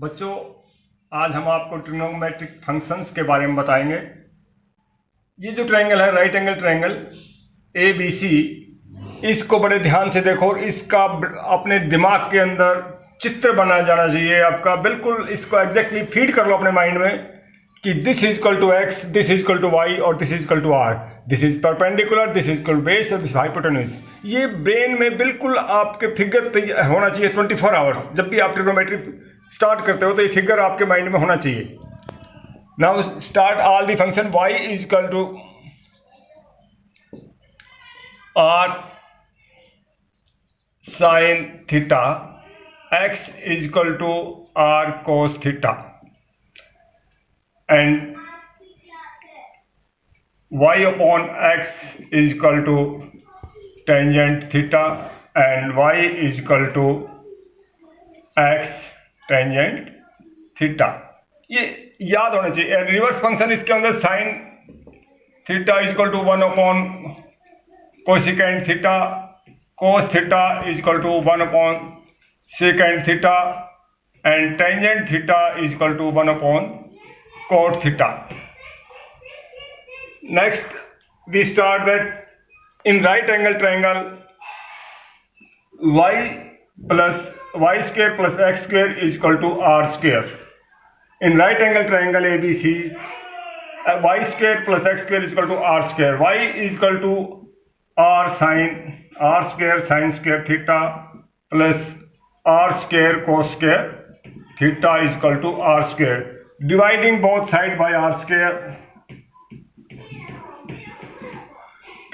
बच्चों, आज हम आपको ट्रिग्नोमेट्रिक फंक्शंस के बारे में बताएंगे। ये जो ट्रायंगल है, राइट एंगल ट्रायंगल ABC, इसको बड़े ध्यान से देखो और इसका अपने दिमाग के अंदर चित्र बनाया जाना चाहिए आपका। बिल्कुल इसको एग्जैक्टली फीड कर लो अपने माइंड में कि this is equal to X, this is equal to Y और this is equal to R, this is perpendicular, this is equal to base और दिस हाइपोटेन्यूज। ये ब्रेन में बिल्कुल आपके फिगर होना चाहिए 24 आवर्स। जब भी आप ट्रिग्नोमेट्री स्टार्ट करते हो तो ये फिगर आपके माइंड में होना चाहिए। Now start all the function y is equal to r sin theta, x is equal to r cos theta, and y upon x is equal to tangent theta, and y is equal to x tangent theta। ये याद होना चाहिए। Reverse function इसके अंदर sine theta is equal to 1 upon cosecant theta, cos theta is equal to 1 upon secant theta, and tangent theta is equal to 1 upon cot theta. Next, we start that in right angle triangle y square plus x square is equal to r square. In right angle triangle ABC, y square plus x square is equal to r square. Y is equal to r square sin square theta plus r square cos square theta is equal to r square. Dividing both sides by r square,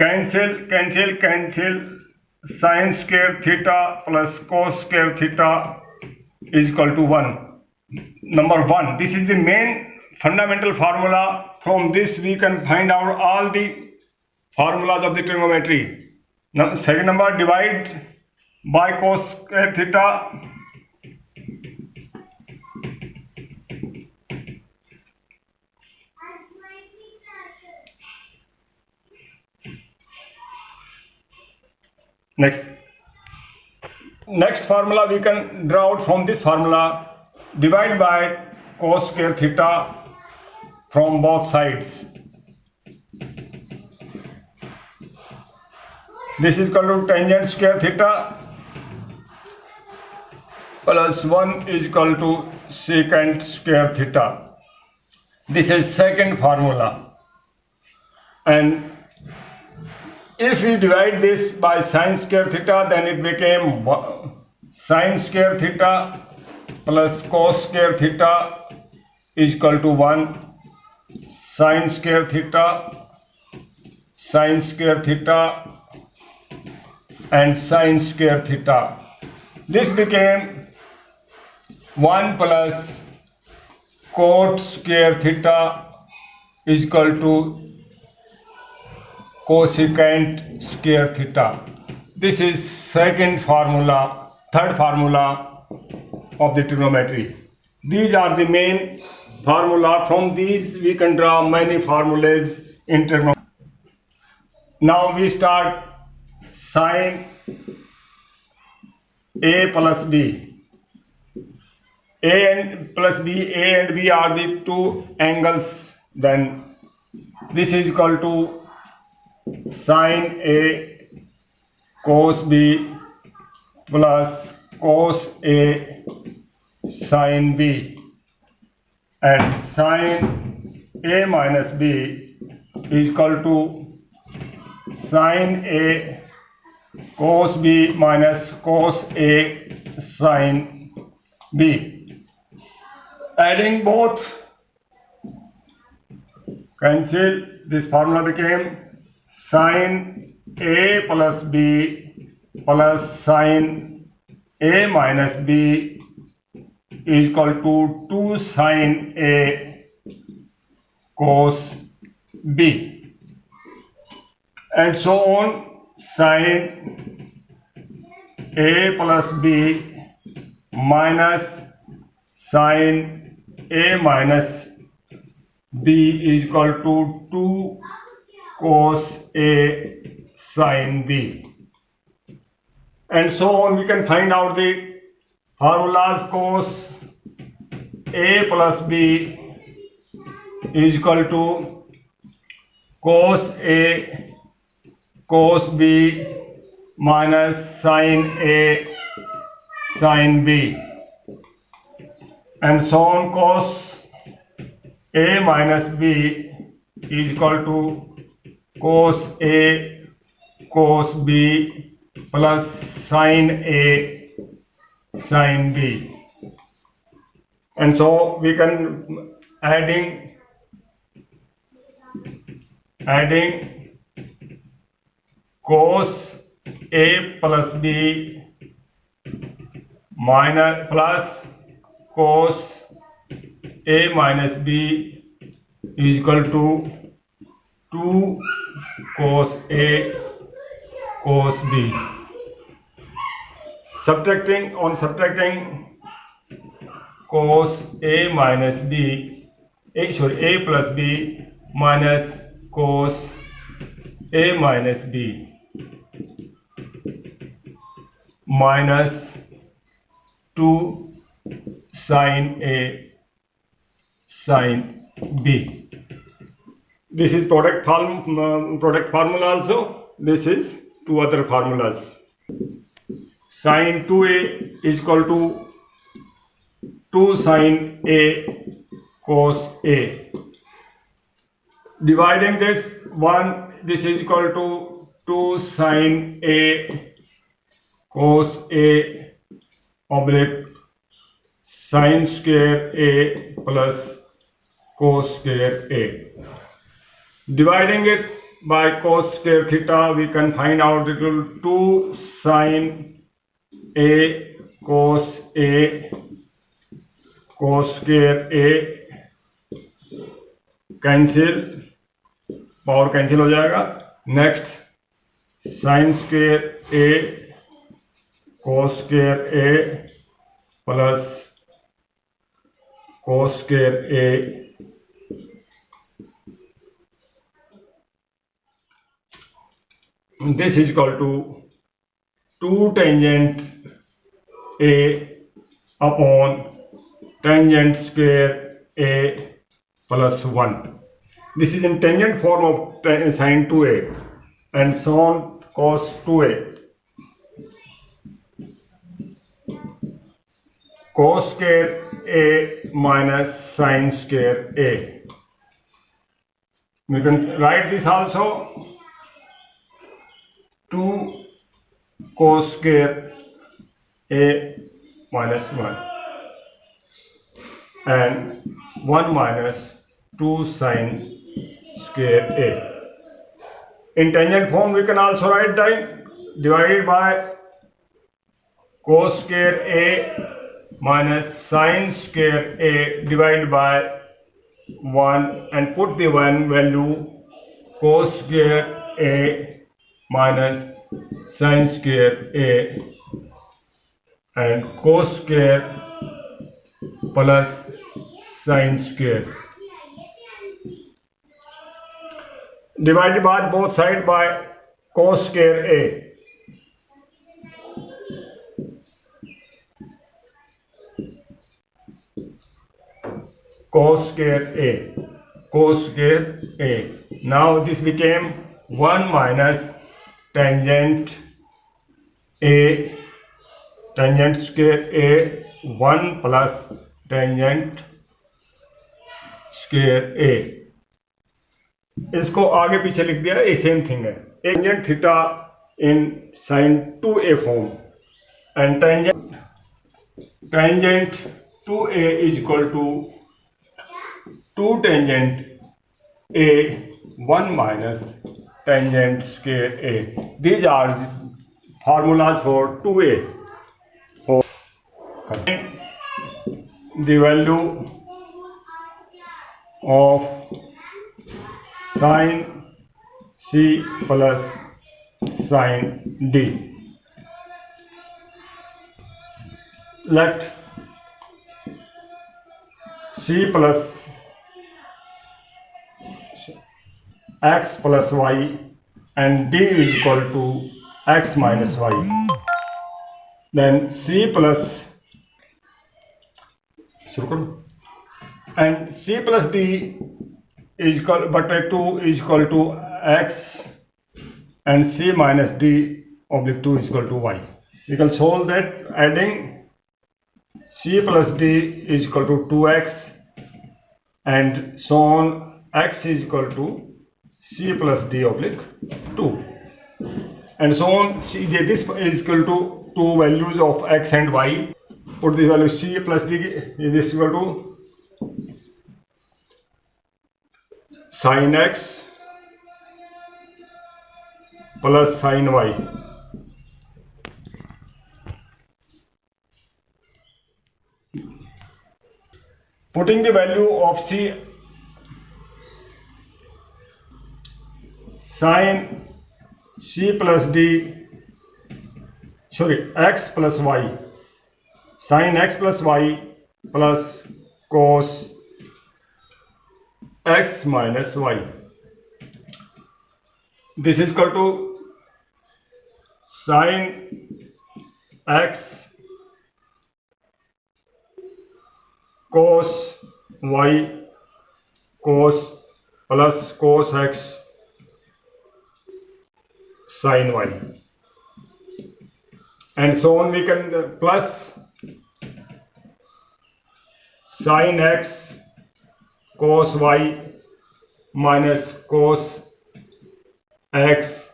cancel sin square theta plus cos square theta is equal to 1. Number 1, this is the main fundamental formula. From this we can find out all the formulas of the trigonometry. Now, second number, divide by cos square theta. Next formula we can draw out from this formula. Divide by cos square theta from both sides. This is equal to tangent square theta plus 1 is equal to secant square theta. This is second formula. And if we divide this by sin square theta, then it became sin square theta plus cos square theta is equal to 1, sin square theta and sin square theta. This became 1 plus cot square theta is equal to cosecant square theta. This is third formula of the trigonometry. These are the main formula. From these we can draw many formulas in trigonometry. Now we start sin A plus B. A and B are the two angles. Then this is equal to sin A cos B plus cos A sin B, and sin A minus B is equal to sin A cos B minus cos A sin B. Adding both, cancel. This formula became sin A plus B plus sin A minus B is equal to 2 sin A cos B, and so on. Sin A plus B minus sin A minus B is equal to 2 cos A sin B. And so on, we can find out the formulas cos A plus B is equal to cos A cos B minus sin A sin B, and so on. Cos A minus B is equal to cos A cos B plus sin A sin B, and so we can adding cos A plus B minus plus cos A minus B is equal to 2 cos A cos B. Subtracting cos A minus B, A plus B minus cos A minus B minus 2 sin A sin B. This is product formula also. This is two other formulas. Sin 2A is equal to 2 sin A cos A. Dividing this is equal to 2 sin A cos A oblique sin square A plus cos square A. Dividing it by cos square theta, we can find out it will 2 sin A cos square A cancel, power cancel हो जाएगा. Next sine square A cos square A plus cos square A this is equal to 2 tangent A upon tangent square A plus 1. This is in tangent form of sin 2A, and so on cos 2A. Cos square A minus sin square A. We can write this also. 2 cos square A minus 1 and 1 minus 2 sin square A. In tangent form we can also write that divided by cos square A minus sin square A divided by 1 and put the 1 value cos square A minus sin square A and cos square plus sin square divided by both sides by cos square A. Cos square A. Now this became 1 minus tangent square A 1 plus tangent square A. इसको आगे पीछे लिख दिया, ये same thing है. Tangent theta in sin 2A form and tangent 2A is equal to 2 tangent A 1 minus tangent square A. These are formulas for 2A. For the value of sin C plus sin D. Let C plus x plus y and D is equal to x minus y. Then C plus and c plus d is equal बटे 2 is equal to x and c minus d oblique 2 is equal to y. We can solve that adding c plus d is equal to 2x and so on, x is equal to c plus d oblique 2 and so on. C, this is equal to two values of x and y. Put the value c plus d is equal to sin x plus sin y. Putting the value of c sin c plus d, sorry, x plus y, sin x plus y plus cos x minus y. This is equal to sin x cos y cos plus cos x sin y, and so on. We can plus sin x cos y minus cos x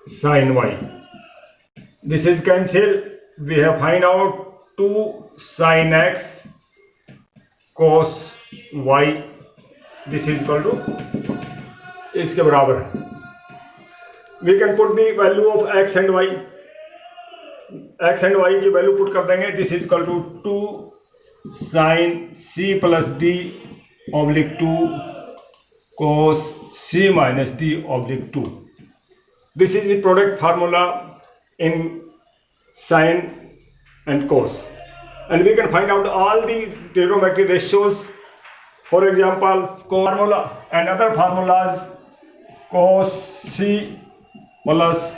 sin y. This is cancelled. We have find out 2 sin x cos y. This is equal to इसके बराबर. We can put the value of x and y. x and y की value put कर देंगे. This is equal to 2 sin c plus d oblique 2 cos c minus d oblique 2. This is the product formula in sin and cos, and we can find out all the trigonometric ratios. For example, formula and other formulas: cos c plus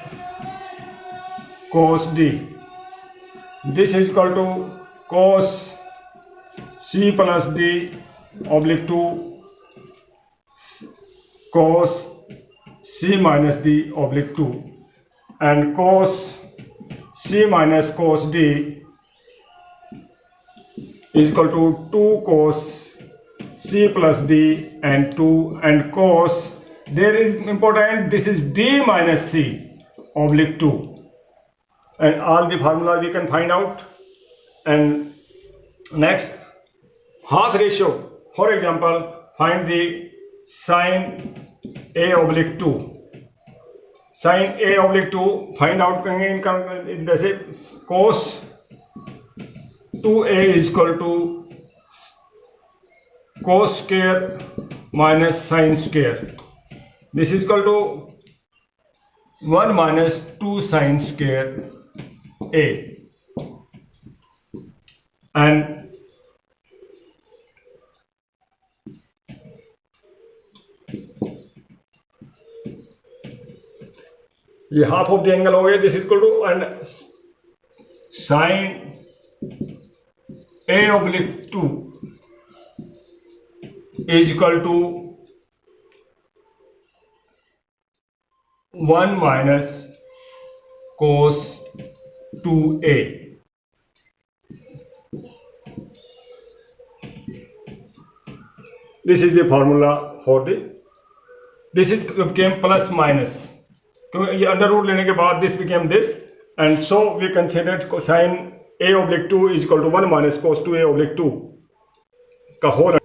cos d. This is equal to cos c plus d oblique 2 cos c minus d oblique 2, and cos c minus cos d is equal to 2 cos c plus d and 2, and cos, there is important, this is d minus c oblique 2, and all the formula we can find out. And next, half ratio. For example, find the sin a oblique 2. Sin a oblique 2 find out करेंगे इनका जैसे cos 2a is equal to cos square minus sin square. This is equal to 1 minus 2 sin square a, and ये half of the angle हो गया. This is equal to and sine a oblique 2 is equal to 1 minus cos 2a. This is the formula for the, this is became plus minus, क्योंकि ये under root लेने के बाद this became this, and so we considered sin a oblique 2 is equal to 1 minus cos 2a oblique 2 का whole